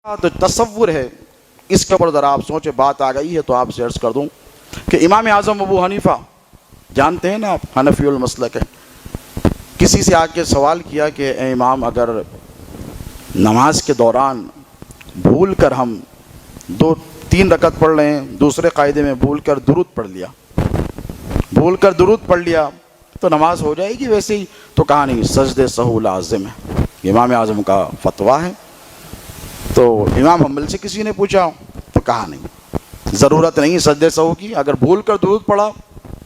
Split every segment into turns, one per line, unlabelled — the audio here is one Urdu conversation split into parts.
تو تصور ہے اس کے اوپر ذرا آپ سوچیں. بات آ گئی ہے تو آپ سے عرض کر دوں کہ امام اعظم ابو حنیفہ جانتے ہیں نا آپ, حنفی المسلک ہے. کسی سے آ کے سوال کیا کہ اے امام, اگر نماز کے دوران بھول کر ہم 2-3 رکعت پڑھ رہے ہیں, دوسرے قاعدے میں بھول کر درود پڑھ لیا تو نماز ہو جائے گی ویسے ہی؟ تو کہا نہیں, سجدے سہو لازم ہے. امام اعظم کا فتویٰ ہے. تو امام حنبل سے کسی نے پوچھا تو کہا نہیں, ضرورت نہیں سجدے سہو کی, اگر بھول کر درود پڑھا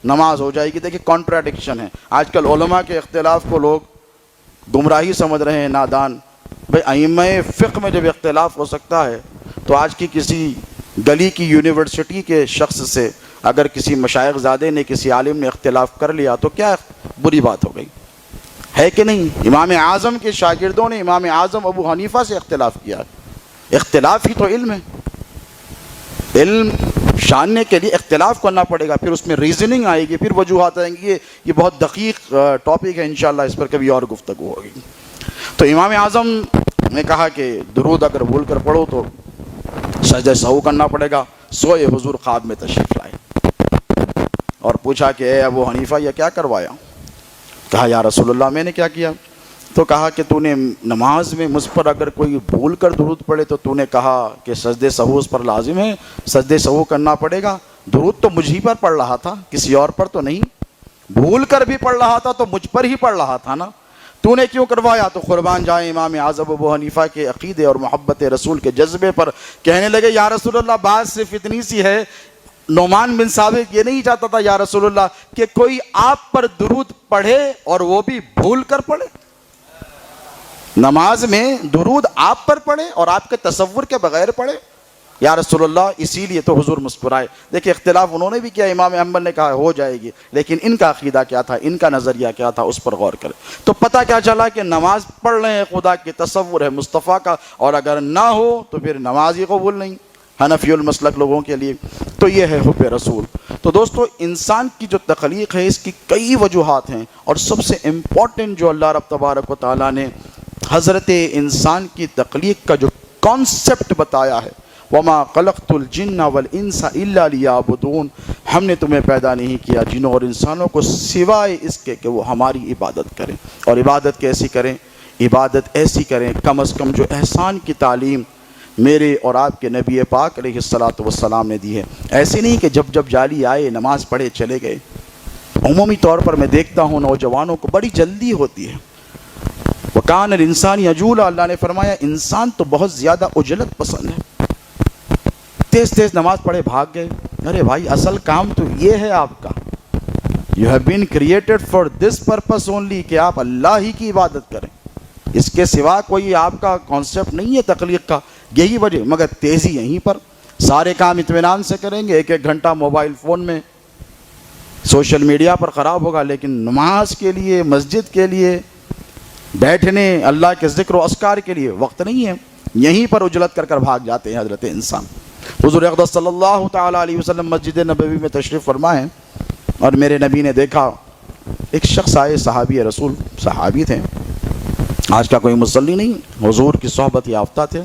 نماز ہو جائے گی. دیکھیں کانٹراڈکشن ہے. آج کل علماء کے اختلاف کو لوگ گمراہی سمجھ رہے ہیں, نادان. بھئی ائمہ فقہ میں جب اختلاف ہو سکتا ہے تو آج کی کسی گلی کی یونیورسٹی کے شخص سے اگر کسی مشائخ زادے نے, کسی عالم نے اختلاف کر لیا تو کیا بری بات ہو گئی, ہے کہ نہیں؟ امام اعظم کے شاگردوں نے امام اعظم ابو حنیفہ سے اختلاف کیا ہے. اختلاف ہی تو علم ہے. علم جاننے کے لیے اختلاف کرنا پڑے گا, پھر اس میں ریزننگ آئے گی, پھر وجوہات آئیں گی. یہ بہت دقیق ٹاپک ہے, انشاءاللہ اس پر کبھی اور گفتگو ہوگی. تو امام اعظم نے کہا کہ درود اگر بھول کر پڑھو تو سجدہ سہو کرنا پڑے گا. سوئے حضور خواب میں تشریف لائے اور پوچھا کہ اے ابو حنیفہ یہ کیا کروایا؟ کہا یا رسول اللہ میں نے کیا کیا؟ تو کہا کہ تو نے نماز میں مجھ پر اگر کوئی بھول کر درود پڑھے تو تو نے کہا کہ سجدے سہو اس پر لازم ہے, سجدے سہو کرنا پڑے گا. درود تو مجھ ہی پر پڑھ رہا تھا, کسی اور پر تو نہیں. بھول کر بھی پڑھ رہا تھا تو مجھ پر ہی پڑھ رہا تھا نا, تو نے کیوں کروایا؟ تو قربان جائیں امام اعظم ابو حنیفہ کے عقیدے اور محبت رسول کے جذبے پر. کہنے لگے یا رسول اللہ بات صرف اتنی سی ہے, نعمان بن ثابت یہ نہیں چاہتا تھا یا رسول اللہ کہ کوئی آپ پر درود پڑھے اور وہ بھی بھول کر پڑھے. نماز میں درود آپ پر پڑھے اور آپ کے تصور کے بغیر پڑھے یا رسول اللہ. اسی لیے تو حضور مسکرائے. دیکھیں اختلاف انہوں نے بھی کیا, امام حنبل نے کہا ہو جائے گی, لیکن ان کا عقیدہ کیا تھا, ان کا نظریہ کیا تھا, اس پر غور کریں. تو پتہ کیا چلا کہ نماز پڑھ رہے ہیں, خدا کے تصور ہے مصطفیٰ کا, اور اگر نہ ہو تو پھر نماز ہی قبول نہیں حنفی المسلک لوگوں کے لیے. تو یہ ہے حب رسول. تو دوستو انسان کی جو تخلیق ہے اس کی کئی وجوہات ہیں, اور سب سے امپورٹنٹ جو اللہ رب تبارک و تعالیٰ نے حضرت انسان کی تخلیق کا جو کانسیپٹ بتایا ہے, وما خلقت الجن والانس الا لیعبدون, ہم نے تمہیں پیدا نہیں کیا جنوں اور انسانوں کو سوائے اس کے کہ وہ ہماری عبادت کریں. اور عبادت کیسی کریں؟ عبادت ایسی کریں کم از کم جو احسان کی تعلیم میرے اور آپ کے نبی پاک علیہ الصلوۃ والسلام نے دی ہے. ایسے نہیں کہ جب جالی آئے نماز پڑھے چلے گئے. عمومی طور پر میں دیکھتا ہوں نوجوانوں کو بڑی جلدی ہوتی ہے. وَكَانَ الْإِنسَانُ يَجُولَ, اللہ نے فرمایا انسان تو بہت زیادہ عجلت پسند ہے. تیز نماز پڑھے بھاگ گئے. ارے بھائی اصل کام تو یہ ہے آپ کا. You have been created for this purpose only, کہ آپ اللہ ہی کی عبادت کریں, اس کے سوا کوئی آپ کا کانسیپٹ نہیں ہے تخلیق کا. یہی وجہ, مگر تیزی یہیں پر. سارے کام اطمینان سے کریں گے, 1 گھنٹہ موبائل فون میں سوشل میڈیا پر خراب ہوگا, لیکن نماز کے لیے, مسجد کے لیے, بیٹھنے اللہ کے ذکر و اذکار کے لیے وقت نہیں ہے. یہیں پر اجلت کر بھاگ جاتے ہیں حضرت انسان. حضور اقدس صلی اللہ تعالیٰ علیہ وسلم مسجد نبوی میں تشریف فرما ہے, اور میرے نبی نے دیکھا ایک شخص آئے, صحابی رسول, صحابی تھے, آج کا کوئی مصلی نہیں, حضور کی صحبت یافتہ تھے.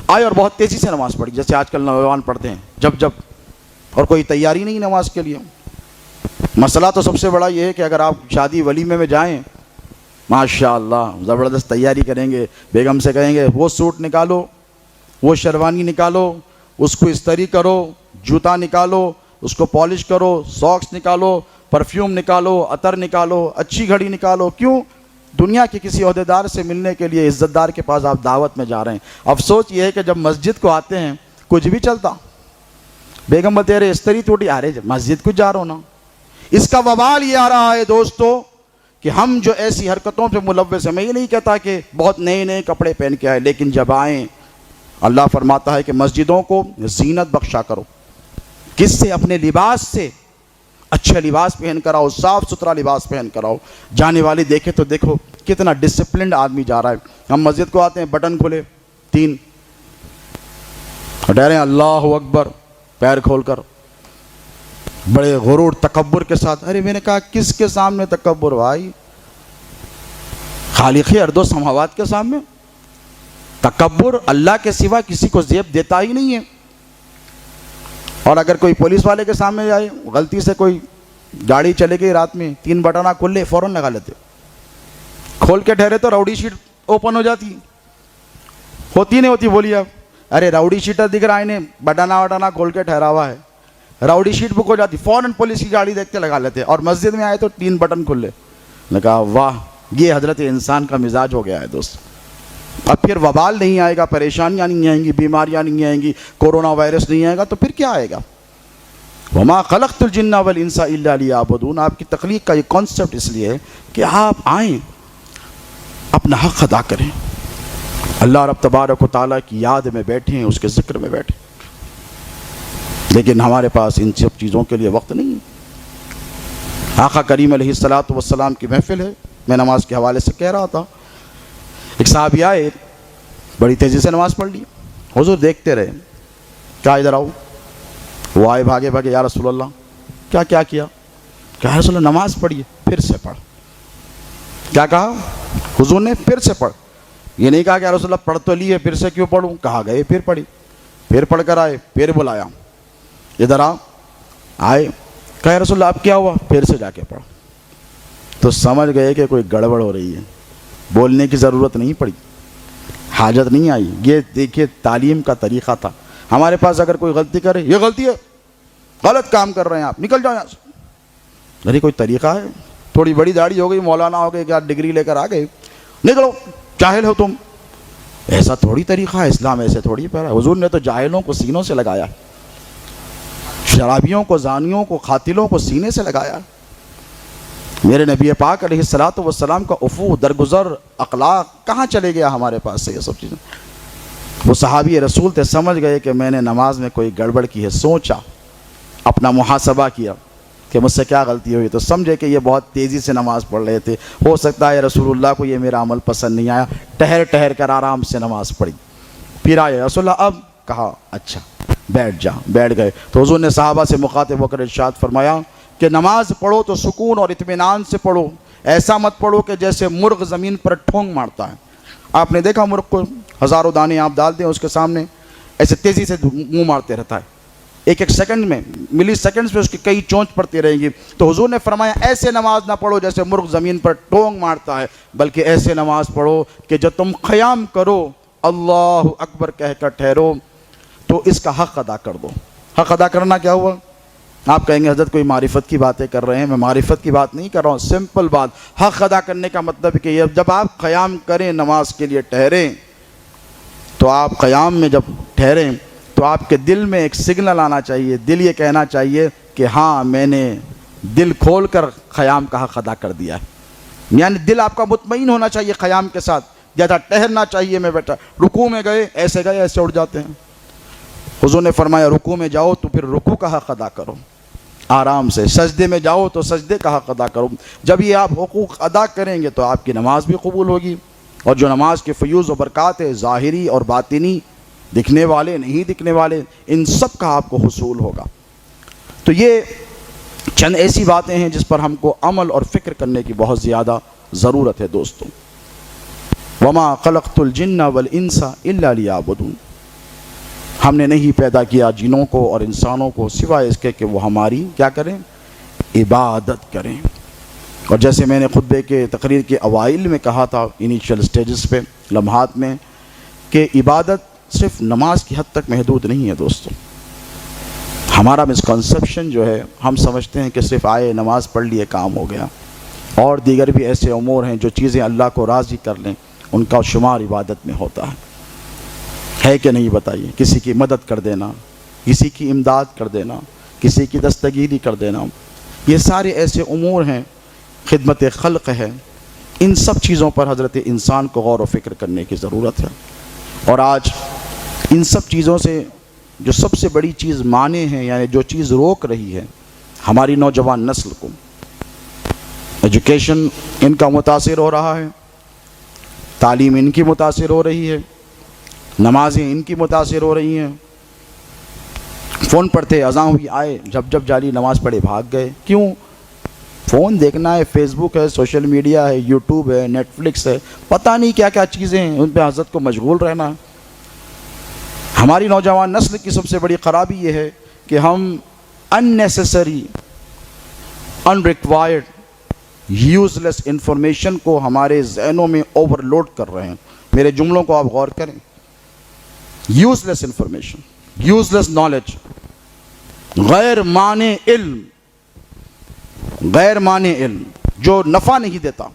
آئے اور بہت تیزی سے نماز پڑھی, جیسے آج کل نوجوان پڑھتے ہیں جب, اور کوئی تیاری نہیں نماز کے لیے. مسئلہ تو سب سے بڑا یہ ہے کہ اگر آپ شادی ولیمے میں جائیں, ماشاء اللہ زبردست تیاری کریں گے, بیگم سے کہیں گے وہ سوٹ نکالو, وہ شیروانی نکالو, اس کو استری کرو, جوتا نکالو, اس کو پالش کرو, ساکس نکالو, پرفیوم نکالو, عطر نکالو, اچھی گھڑی نکالو. کیوں؟ دنیا کے کسی عہدیدار سے ملنے کے لیے, عزت دار کے پاس آپ دعوت میں جا رہے ہیں. افسوس یہ ہے کہ جب مسجد کو آتے ہیں کچھ بھی چلتا. بیگم بتے رہے استری ٹوٹی, ارے مسجد کو جا رہا ہو نا. اس کا وبال یہ آ رہا ہے دوستو کہ ہم جو ایسی حرکتوں پہ ملوث ہیں, میں یہ نہیں کہتا کہ بہت نئے کپڑے پہن کے آئے, لیکن جب آئیں اللہ فرماتا ہے کہ مسجدوں کو زینت بخشا کرو. کس سے؟ اپنے لباس سے. اچھا لباس پہن کر آؤ, صاف ستھرا لباس پہن کر آؤ. جانے والی دیکھے تو دیکھو کتنا ڈسپلنڈ آدمی جا رہا ہے. ہم مسجد کو آتے ہیں, بٹن کھلے 3, ڈرے اللہ اکبر پیر کھول کر, بڑے غرور تکبر کے ساتھ. ارے میں نے کہا کس کے سامنے تکبر بھائی؟ خالق ارض و سماوات کے سامنے. تکبر اللہ کے سوا کسی کو زیب دیتا ہی نہیں ہے. اور اگر کوئی پولیس والے کے سامنے جائے, غلطی سے کوئی گاڑی چلے گئی رات میں, 3 بٹنا کھلے, فوراً لگا لیتے, کھول کے ٹھہرے تو راؤڈی شیٹ اوپن ہو جاتی. ہوتی نہیں ہوتی بولیے آپ؟ ارے راؤڈی شیٹر دکھ رہا ہے, بٹنا کھول کے ٹھہرا ہوا ہے, راؤڈی شیٹ بک ہو جاتی, فوراً پولیس کی گاڑی دیکھ کے لگا لیتے. اور مسجد میں آئے تو 3 بٹن کھلے. نے کہا واہ, یہ حضرت انسان کا مزاج ہو گیا ہے دوست. اب پھر وبال نہیں آئے گا, پریشانیاں نہیں آئیں گی, بیماریاں نہیں آئیں گی, کورونا وائرس نہیں آئے گا, تو پھر کیا آئے گا؟ وما خلقت الجن والانس الا لیعبدون. آپ کی تخلیق کا یہ کانسیپٹ اس لیے ہے کہ آپ آئیں, اپنا حق ادا کریں, اللہ رب تبارک و تعالیٰ کی یاد میں بیٹھیں, اس کے ذکر میں بیٹھیں. لیکن ہمارے پاس ان سب چیزوں کے لیے وقت نہیں ہے. آقا کریم علیہ الصلوۃ والسلام کی محفل ہے, میں نماز کے حوالے سے کہہ رہا تھا. ایک صحابی آئے, بڑی تیزی سے نماز پڑھ لی, حضور دیکھتے رہے, کیا ادھر آؤ. وہ آئے بھاگے بھاگے, یا رسول اللہ کیا کیا کیا؟ کہا رسول اللہ نماز پڑھیے, پھر سے پڑھ. کیا کہا حضور نے؟ پھر سے پڑھ. یہ نہیں کہا کہ یا رسول اللہ پڑھ تو لیے, پھر سے کیوں پڑھوں. کہا گئے پھر پڑھی, پھر پڑھ کر آئے, پھر بلایا, ادھر آ. آئے, کہا یا رسول اللہ اب کیا ہوا؟ پھر سے جا کے پڑھ. تو سمجھ گئے کہ کوئی گڑبڑ ہو رہی ہے, بولنے کی ضرورت نہیں پڑی, حاجت نہیں آئی. یہ دیکھیے تعلیم کا طریقہ تھا. ہمارے پاس اگر کوئی غلطی کرے, یہ غلطی ہے, غلط کام کر رہے ہیں آپ, نکل جاؤ یہاں سے. ارے کوئی طریقہ ہے؟ تھوڑی بڑی داڑھی ہو گئی, مولانا ہو گئے, کیا ڈگری لے کر آ گئے, نکلو, جاہل ہو تم. ایسا تھوڑی طریقہ ہے اسلام, ایسے تھوڑی پڑھا. حضور نے تو جاہلوں کو سینوں سے لگایا, شرابیوں کو, زانیوں کو, قاتلوں کو سینے سے لگایا. میرے نبی پاک علیہ الصلوۃ والسلام کا عفو, درگزر, اخلاق کہاں چلے گیا ہمارے پاس سے یہ سب چیزیں. وہ صحابی رسول تھے, سمجھ گئے کہ میں نے نماز میں کوئی گڑبڑ کی ہے, سوچا, اپنا محاسبہ کیا کہ مجھ سے کیا غلطی ہوئی. تو سمجھے کہ یہ بہت تیزی سے نماز پڑھ رہے تھے, ہو سکتا ہے رسول اللہ کو یہ میرا عمل پسند نہیں آیا. ٹہر ٹہر کر آرام سے نماز پڑھی. پھر آئے رسول اللہ, اب کہا اچھا بیٹھ جا. بیٹھ گئے تو حضور نے صحابہ سے مخاطب ہو کر ارشاد فرمایا کہ نماز پڑھو تو سکون اور اطمینان سے پڑھو, ایسا مت پڑھو کہ جیسے مرغ زمین پر ٹھونگ مارتا ہے. آپ نے دیکھا مرغ کو ہزاروں دانے آپ ڈال دیں اس کے سامنے, ایسے تیزی سے منہ مارتے رہتا ہے, ایک ایک سیکنڈ میں, ملی سیکنڈز میں اس کی کئی چونچ پڑتی رہیں گی. تو حضور نے فرمایا ایسے نماز نہ پڑھو جیسے مرغ زمین پر ٹھونگ مارتا ہے, بلکہ ایسے نماز پڑھو کہ جب تم قیام کرو اللہ اکبر کہہ کر ٹھہرو تو اس کا حق ادا کر دو. حق ادا کرنا کیا ہوا؟ آپ کہیں گے حضرت کوئی معرفت کی باتیں کر رہے ہیں. میں معرفت کی بات نہیں کر رہا ہوں, سمپل بات. حق ادا کرنے کا مطلب کہ یہ جب آپ قیام کریں, نماز کے لیے ٹھہریں, تو آپ قیام میں جب ٹھہریں تو آپ کے دل میں ایک سگنل آنا چاہیے. دل یہ کہنا چاہیے کہ ہاں میں نے دل کھول کر قیام کا حق ادا کر دیا ہے. یعنی دل آپ کا مطمئن ہونا چاہیے قیام کے ساتھ, جیسا ٹہرنا چاہیے. میں بیٹا رکوع میں گئے, ایسے اٹھ جاتے ہیں. حضور نے فرمایا رکوع میں جاؤ تو پھر رکوع کا حق ادا کرو آرام سے, سجدے میں جاؤ تو سجدے کا حق ادا کرو. جب یہ آپ حقوق ادا کریں گے تو آپ کی نماز بھی قبول ہوگی, اور جو نماز کے فیوز و برکات ہے, ظاہری اور باطنی, دکھنے والے نہیں دکھنے والے, ان سب کا آپ کو حصول ہوگا. تو یہ چند ایسی باتیں ہیں جس پر ہم کو عمل اور فکر کرنے کی بہت زیادہ ضرورت ہے دوستوں. وما خلقت الجن والانس الا لیعبدون. ہم نے نہیں پیدا کیا جنوں کو اور انسانوں کو سوائے اس کے کہ وہ ہماری کیا کریں؟ عبادت کریں. اور جیسے میں نے خطبے کے تقریر کے اوائل میں کہا تھا, انیشیل سٹیجز پہ, لمحات میں, کہ عبادت صرف نماز کی حد تک محدود نہیں ہے دوستوں. ہمارا مسکنسیپشن جو ہے, ہم سمجھتے ہیں کہ صرف آئے نماز پڑھ لیے کام ہو گیا, اور دیگر بھی ایسے امور ہیں جو چیزیں اللہ کو راضی کر لیں ان کا شمار عبادت میں ہوتا ہے کہ نہیں بتائیے؟ کسی کی مدد کر دینا, کسی کی امداد کر دینا, کسی کی دستگیری کر دینا, یہ سارے ایسے امور ہیں, خدمت خلق ہے. ان سب چیزوں پر حضرت انسان کو غور و فکر کرنے کی ضرورت ہے. اور آج ان سب چیزوں سے جو سب سے بڑی چیز مانے ہیں, یعنی جو چیز روک رہی ہے ہماری نوجوان نسل کو, ایجوکیشن ان کا متاثر ہو رہا ہے, تعلیم ان کی متاثر ہو رہی ہے, نمازیں ان کی متاثر ہو رہی ہیں. فون پر تھے, اذان ہوئی, آئے, جب جب جالی نماز پڑھے بھاگ گئے. کیوں؟ فون دیکھنا ہے، فیس بک ہے، سوشل میڈیا ہے، یوٹیوب ہے، نیٹ فلکس ہے، پتہ نہیں کیا کیا چیزیں ہیں، ان پہ حضرت کو مشغول رہنا ہے۔ ہماری نوجوان نسل کی سب سے بڑی خرابی یہ ہے کہ ہم unnecessary unrequired useless انفارمیشن کو ہمارے ذہنوں میں اوور لوڈ کر رہے ہیں۔ میرے جملوں کو آپ غور کریں، یوزلیس انفارمیشن، یوزلیس نالج، غیر معنی علم، غیر معنی علم جو نفع نہیں دیتا،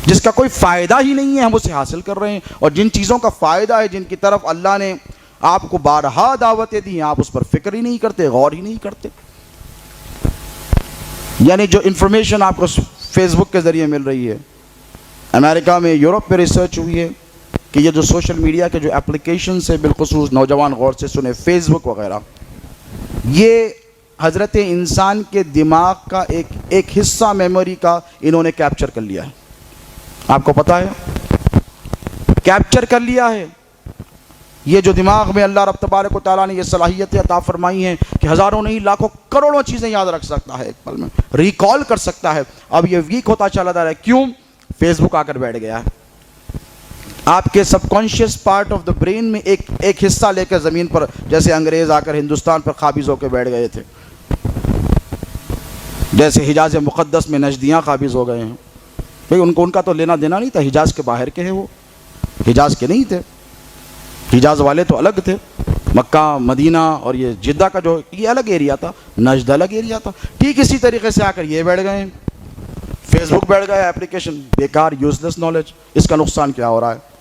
جس کا کوئی فائدہ ہی نہیں ہے، ہم اسے حاصل کر رہے ہیں۔ اور جن چیزوں کا فائدہ ہے، جن کی طرف اللہ نے آپ کو بارہا دعوتیں دی ہیں، آپ اس پر فکر ہی نہیں کرتے، غور ہی نہیں کرتے۔ یعنی جو انفارمیشن آپ کو فیس بک کے ذریعے مل رہی ہے، امریکہ میں، یورپ میں ریسرچ ہوئی ہے کہ یہ جو سوشل میڈیا کے جو اپلیکیشنز ہیں، بالخصوص نوجوان غور سے سنیں، فیس بک وغیرہ، یہ حضرت انسان کے دماغ کا ایک حصہ میموری کا انہوں نے کیپچر کر لیا ہے۔ آپ کو پتہ ہے، کیپچر کر لیا ہے۔ یہ جو دماغ میں اللہ رب تبارک و تعالیٰ نے یہ صلاحیتیں عطا فرمائی ہیں کہ ہزاروں نہیں لاکھوں کروڑوں چیزیں یاد رکھ سکتا ہے، ایک پل میں ریکال کر سکتا ہے۔ اب یہ ویک ہوتا چلا جا رہا ہے، کیوں؟ فیس بک آ کر بیٹھ گیا ہے۔ آپ کے سب subconscious part of the brain میں ایک حصہ لے کر زمین پر، جیسے انگریز آ کر ہندوستان پر قابض ہو کے بیٹھ گئے تھے، جیسے حجاز مقدس میں نجدیاں قابض ہو گئے ہیں۔ بھئی ان کا تو لینا دینا نہیں تھا، حجاز کے باہر کے ہیں، وہ حجاز کے نہیں تھے، حجاز والے تو الگ تھے، مکہ مدینہ اور یہ جدہ کا جو یہ الگ ایریا تھا، نجد الگ ایریا تھا۔ ٹھیک اسی طریقے سے آ کر یہ بیٹھ گئے ہیں، فیس بک بیٹھ گئے، اپلیکیشن بیکار، یوزلیس نالج۔ اس کا نقصان کیا ہو رہا ہے؟